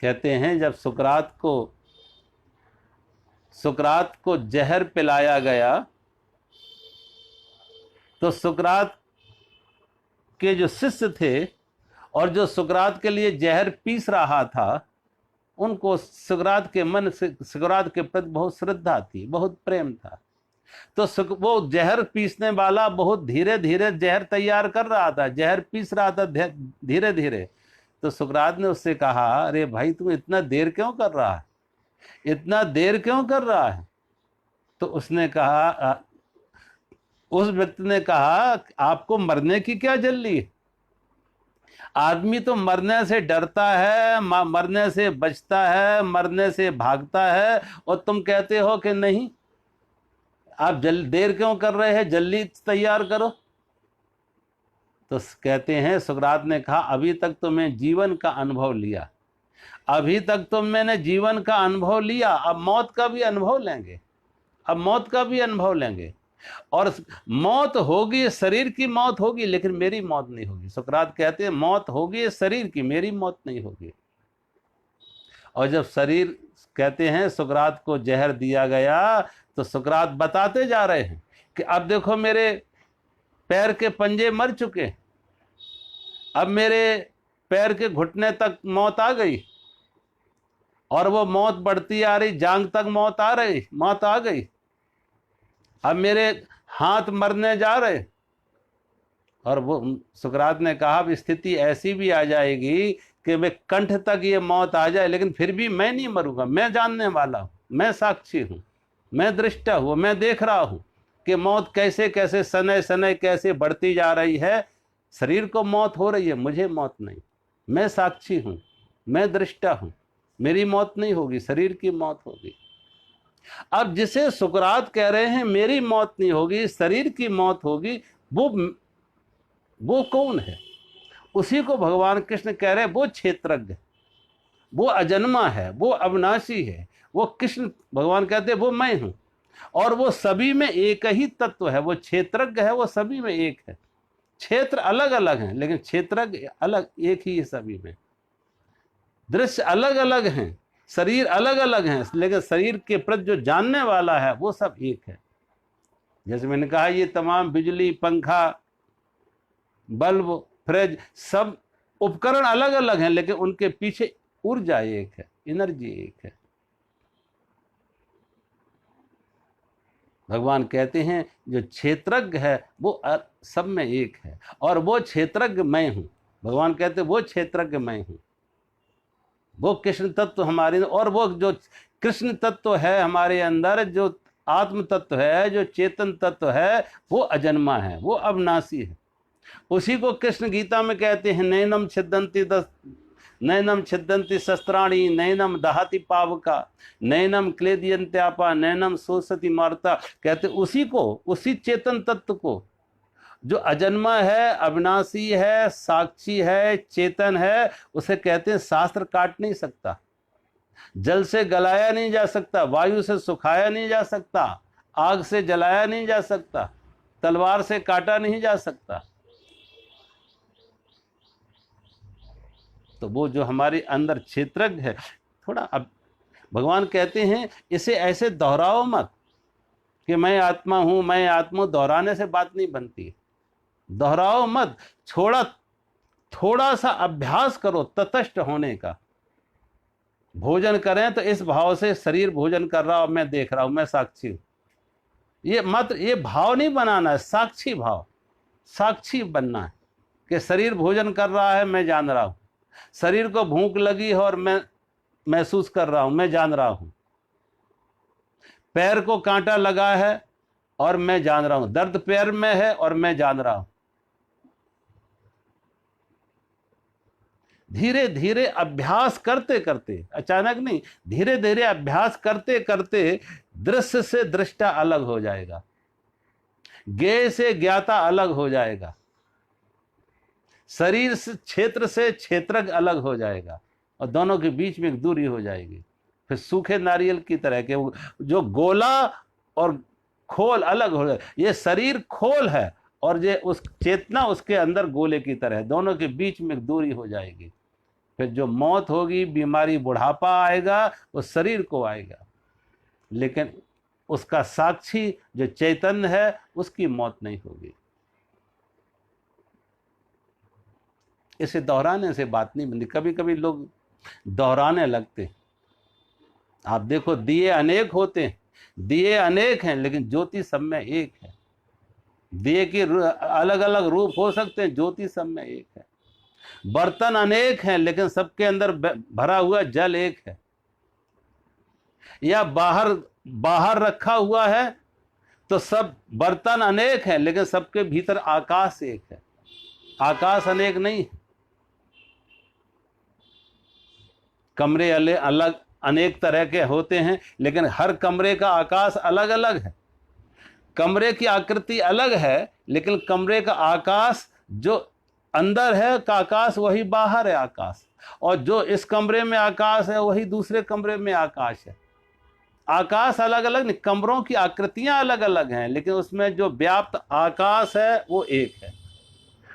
कहते हैं जब सुकरात को जहर पिलाया गया तो सुकरात के जो शिष्य थे और जो सुकरात के लिए जहर पीस रहा था, उनको सुकरात के मन से सुकरात के प्रति बहुत श्रद्धा थी, बहुत प्रेम था। तो वो जहर पीसने वाला बहुत धीरे धीरे जहर तैयार कर रहा था, जहर पीस रहा था धीरे धीरे। तो सुकरात ने उससे कहा अरे भाई तुम इतना देर क्यों कर रहा है, इतना देर क्यों कर रहा है? तो उसने कहा, उस व्यक्ति ने कहा आपको मरने की क्या जल्दी है? आदमी तो मरने से डरता है, मरने से बचता है, मरने से भागता है, और तुम कहते हो कि नहीं, आप देर क्यों कर रहे हैं, जल्दी तैयार करो। तो कहते हैं सुकरात ने कहा अभी तक तो मैं जीवन का अनुभव लिया, अभी तक तो मैंने जीवन का अनुभव लिया, अब मौत का भी अनुभव लेंगे, अब मौत का भी अनुभव लेंगे। और मौत होगी, शरीर की मौत होगी, लेकिन मेरी मौत नहीं होगी। सुकरात कहते हैं मौत होगी शरीर की, मेरी मौत नहीं होगी। और जब शरीर, कहते हैं सुकरात को जहर दिया गया तो सुकरात बताते जा रहे हैं कि अब देखो मेरे पैर के पंजे मर चुके, अब मेरे पैर के घुटने तक मौत आ गई, और वो मौत बढ़ती आ रही, जांग तक मौत आ गई। अब मेरे हाथ मरने जा रहे। और वो सुकरात ने कहा अब स्थिति ऐसी भी आ जाएगी कि मैं कंठ तक ये मौत आ जाए, लेकिन फिर भी मैं नहीं मरूंगा, मैं जानने वाला हूं, मैं साक्षी हूं, मैं दृष्टा हूं, मैं देख रहा हूं कि मौत कैसे कैसे सनय सनय कैसे बढ़ती जा रही है। शरीर को मौत हो रही है, मुझे मौत नहीं, मैं साक्षी हूं, मैं दृष्टा हूं, मेरी मौत नहीं होगी, शरीर की मौत होगी। अब जिसे सुकरात कह रहे हैं मेरी मौत नहीं होगी, शरीर की मौत होगी, वो कौन है? उसी को भगवान कृष्ण कह रहे हैं वो क्षेत्रज्ञ, वो अजन्मा है, वो अविनाशी है, वो कृष्ण भगवान कहते हैं वो मैं हूं। और वो सभी में एक ही तत्व है, वो क्षेत्रज्ञ है, वो सभी में एक है। क्षेत्र अलग अलग हैं लेकिन क्षेत्रज्ञ अलग एक ही है सभी में। दृश्य अलग अलग हैं, शरीर अलग अलग हैं, लेकिन शरीर के प्रति जो जानने वाला है वो सब एक है। जैसे मैंने कहा ये तमाम बिजली, पंखा, बल्ब, फ्रिज, सब उपकरण अलग अलग हैं लेकिन उनके पीछे ऊर्जा एक है, एनर्जी एक है। भगवान कहते हैं जो क्षेत्रज्ञ है वो सब में एक है, और वो क्षेत्रज्ञ मैं हूं। भगवान कहते हैं वो क्षेत्रज्ञ मैं हूं, वो कृष्ण तत्व हमारे, और वो जो कृष्ण तत्व है हमारे अंदर, जो आत्म तत्व है, जो चेतन तत्व है, वो अजन्मा है, वो अविनाशी है। उसी को कृष्ण गीता में कहते हैं नैनम छिद्दन्ति शस्त्राणि, नैनम दहति पावका, नैनम क्लेदयन्त्यापा, नैनम शोषति मार्ता। कहते उसी को, उसी चेतन तत्व को जो अजन्मा है, अविनाशी है, साक्षी है, चेतन है, उसे कहते हैं शास्त्र काट नहीं सकता, जल से गलाया नहीं जा सकता, वायु से सुखाया नहीं जा सकता, आग से जलाया नहीं जा सकता, तलवार से काटा नहीं जा सकता। तो वो जो हमारे अंदर क्षेत्रज्ञ है, थोड़ा अब भगवान कहते हैं इसे ऐसे दोहराओ मत कि मैं आत्मा हूं, मैं आत्मा, दोहराने से बात नहीं बनती। दोहराओ मत, थोड़ा सा अभ्यास करो तटस्थ होने का। भोजन करें तो इस भाव से, शरीर भोजन कर रहा हूं, मैं देख रहा हूं, मैं साक्षी हूं। ये भाव नहीं बनाना है, साक्षी भाव, साक्षी बनना है कि शरीर भोजन कर रहा है, मैं जान रहा हूं। शरीर को भूख लगी है और मैं महसूस कर रहा हूं, मैं जान रहा हूं। पैर को कांटा लगा है और मैं जान रहा हूं, दर्द पैर में है और मैं जान रहा हूं। धीरे धीरे अभ्यास करते करते, अचानक नहीं, धीरे धीरे अभ्यास करते करते दृश्य से दृष्टा अलग हो जाएगा, ज्ञेय से ज्ञाता अलग हो जाएगा, शरीर से, क्षेत्र से क्षेत्रज्ञ अलग हो जाएगा, और दोनों के बीच में एक दूरी हो जाएगी। फिर सूखे नारियल की तरह के जो गोला और खोल अलग हो जाए, ये शरीर खोल है और ये उस चेतना उसके अंदर गोले की तरह है, दोनों के बीच में एक दूरी हो जाएगी। फिर जो मौत होगी, बीमारी, बुढ़ापा आएगा, वो शरीर को आएगा, लेकिन उसका साक्षी जो चैतन्य है उसकी मौत नहीं होगी। इसे दोहराने से बात नहीं बनती। कभी कभी लोग दोहराने लगते। आप देखो दिए अनेक होते हैं, दिए अनेक हैं लेकिन ज्योति सब में एक है। दिए के अलग अलग रूप हो सकते हैं, ज्योति सब में एक है। बर्तन अनेक हैं लेकिन सबके अंदर भरा हुआ जल एक है। या बाहर रखा हुआ है तो सब बर्तन अनेक हैं लेकिन सबके भीतर आकाश एक है। आकाश अनेक नहीं है। कमरे अलग अनेक तरह के होते हैं लेकिन हर कमरे का आकाश अलग अलग है। कमरे की आकृति अलग है लेकिन कमरे का आकाश जो अंदर है का आकाश वही बाहर है आकाश, और जो इस कमरे में आकाश है वही दूसरे कमरे में आकाश है। आकाश अलग अलग नहीं, कमरों की आकृतियां अलग अलग हैं लेकिन उसमें जो व्याप्त आकाश है वो एक है।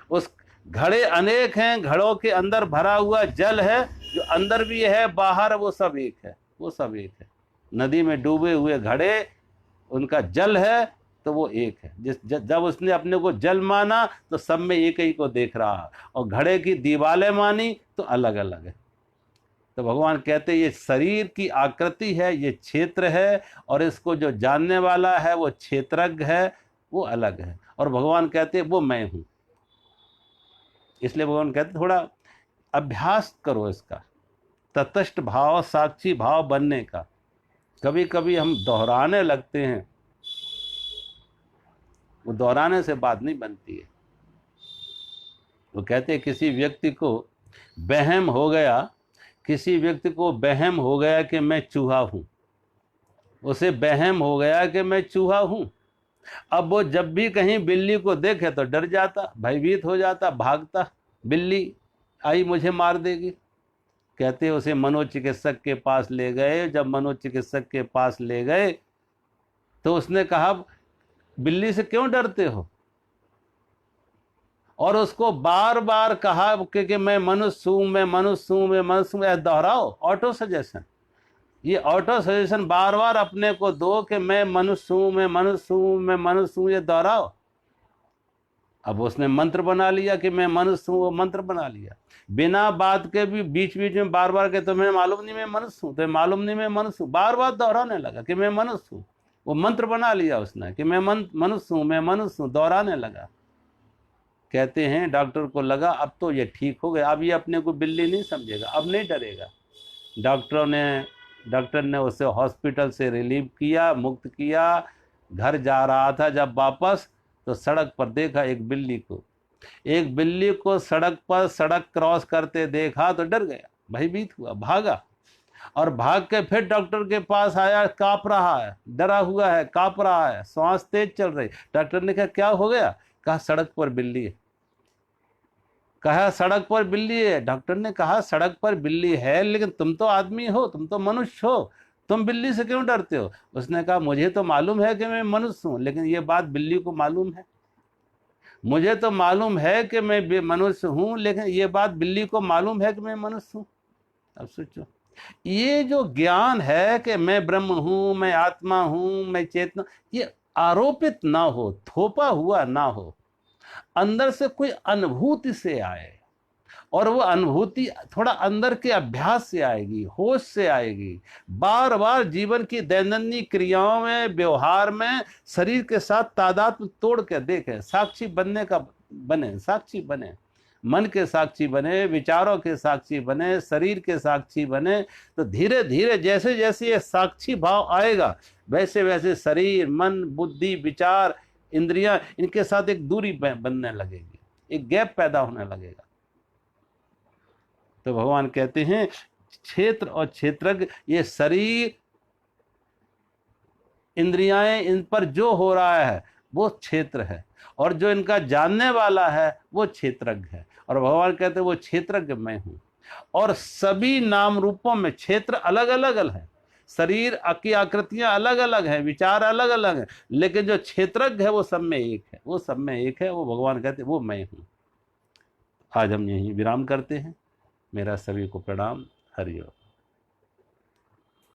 उस घड़े अनेक हैं, घड़ों के अंदर भरा हुआ जल है, जो अंदर भी है बाहर, वो सब एक है, वो सब एक है। नदी में डूबे हुए घड़े, उनका जल है तो वो एक है। जब उसने अपने को जल माना तो सब में एक ही को देख रहा, और घड़े की दीवारें मानी तो अलग अलग है। तो भगवान कहते हैं ये शरीर की आकृति है, ये क्षेत्र है, और इसको जो जानने वाला है वो क्षेत्रज्ञ है, वो अलग है। और भगवान कहते हैं वो मैं हूं। इसलिए भगवान कहते थोड़ा अभ्यास करो इसका, तटस्थ भाव, साक्षी भाव बनने का। कभी कभी हम दोहराने लगते हैं, वो दोहराने से बात नहीं बनती है। वो कहते हैं किसी व्यक्ति को वहम हो गया किसी व्यक्ति को वहम हो गया कि मैं चूहा हूँ, उसे वहम हो गया कि मैं चूहा हूँ, अब वो जब भी कहीं बिल्ली को देखे तो डर जाता, भयभीत हो जाता, भागता, बिल्ली आई मुझे मार देगी। कहते उसे मनोचिकित्सक के पास ले गए। जब मनोचिकित्सक के पास ले गए तो उसने कहा बिल्ली से क्यों डरते हो, और उसको बार बार कहा कि मैं मनुष्य हूं, मैं मनुष्य हूं, मैं मनुष्य हूं, दोहराओ, ऑटो सजेशन। ये ऑटो सजेशन बार बार अपने को दो कि मैं मनुष्य हूं, मैं मनुष्य हूं, मैं मनुष्य हूं, ये दोहराओ। अब उसने मंत्र बना लिया कि मैं मनुष्य हूं, वो मंत्र बना लिया। बिना बात के भी बीच बीच में बार बार के तुम्हें मालूम नहीं मैं मनुष्य हूं, तुम्हें मालूम नहीं मैं मनुष्य हूं, बार बार दोहराने लगा कि मैं मनुष्य हूं। वो मंत्र बना लिया उसने कि मैं मनुष्य हूं, मैं मनुष्य हूं, दोहराने लगा। कहते हैं डॉक्टर को लगा अब तो ये ठीक हो गया, अब ये अपने को बिल्ली नहीं समझेगा, अब नहीं डरेगा। डॉक्टर ने उसे हॉस्पिटल से रिलीव किया, मुक्त किया। घर जा रहा था जब वापस, तो सड़क पर देखा एक बिल्ली को सड़क पर सड़क क्रॉस करते देखा तो डर गया, भयभीत हुआ, भागा, और भाग के फिर डॉक्टर के पास आया, कांप रहा है, डरा हुआ है, कांप रहा है, सांस तेज चल रही। डॉक्टर ने कहा क्या हो गया? कहा सड़क पर बिल्ली है। कहा सड़क पर बिल्ली है। डॉक्टर ने कहा सड़क पर बिल्ली है लेकिन तुम तो आदमी हो, तुम तो मनुष्य हो, तुम बिल्ली से क्यों डरते हो? उसने कहा मुझे तो मालूम है कि मैं मनुष्य हूं, लेकिन ये बात बिल्ली को मालूम है। मुझे तो मालूम है कि मैं मनुष्य हूं, लेकिन ये बात बिल्ली को मालूम है कि मैं मनुष्य हूं। अब सोचो, ये जो ज्ञान है कि मैं ब्रह्म हूं, मैं आत्मा हूं, मैं चेतना, ये आरोपित ना हो, थोपा हुआ ना हो, अंदर से कोई अनुभूति से आए, और वो अनुभूति थोड़ा अंदर के अभ्यास से आएगी, होश से आएगी। बार बार जीवन की दैनंदिन क्रियाओं में, व्यवहार में शरीर के साथ तादात्म्य तोड़ के देखें, साक्षी बनने का बने, साक्षी बने, मन के साक्षी बने, विचारों के साक्षी बने, शरीर के साक्षी बने, तो धीरे धीरे जैसे जैसे ये साक्षी भाव आएगा वैसे वैसे शरीर, मन, बुद्धि, विचार, इंद्रियां, इनके साथ एक दूरी बनने लगेगी, एक गैप पैदा होने लगेगा। तो भगवान कहते हैं क्षेत्र और क्षेत्रज्ञ, ये शरीर, इंद्रियाएं, इन पर जो हो रहा है वो क्षेत्र है, और जो इनका जानने वाला है वो क्षेत्रज्ञ है। और भगवान कहते हैं वो क्षेत्रज्ञ मैं हूं। और सभी नाम रूपों में क्षेत्र अलग अलग है, शरीर की आकृतियां अलग अलग हैं, विचार अलग अलग हैं, लेकिन जो क्षेत्रज्ञ है वो सब में एक है, वो सब में एक है, वो भगवान कहते हैं वो मैं हूं। आज हम यहीं विराम करते हैं। मेरा सभी को प्रणाम। हरि ओम।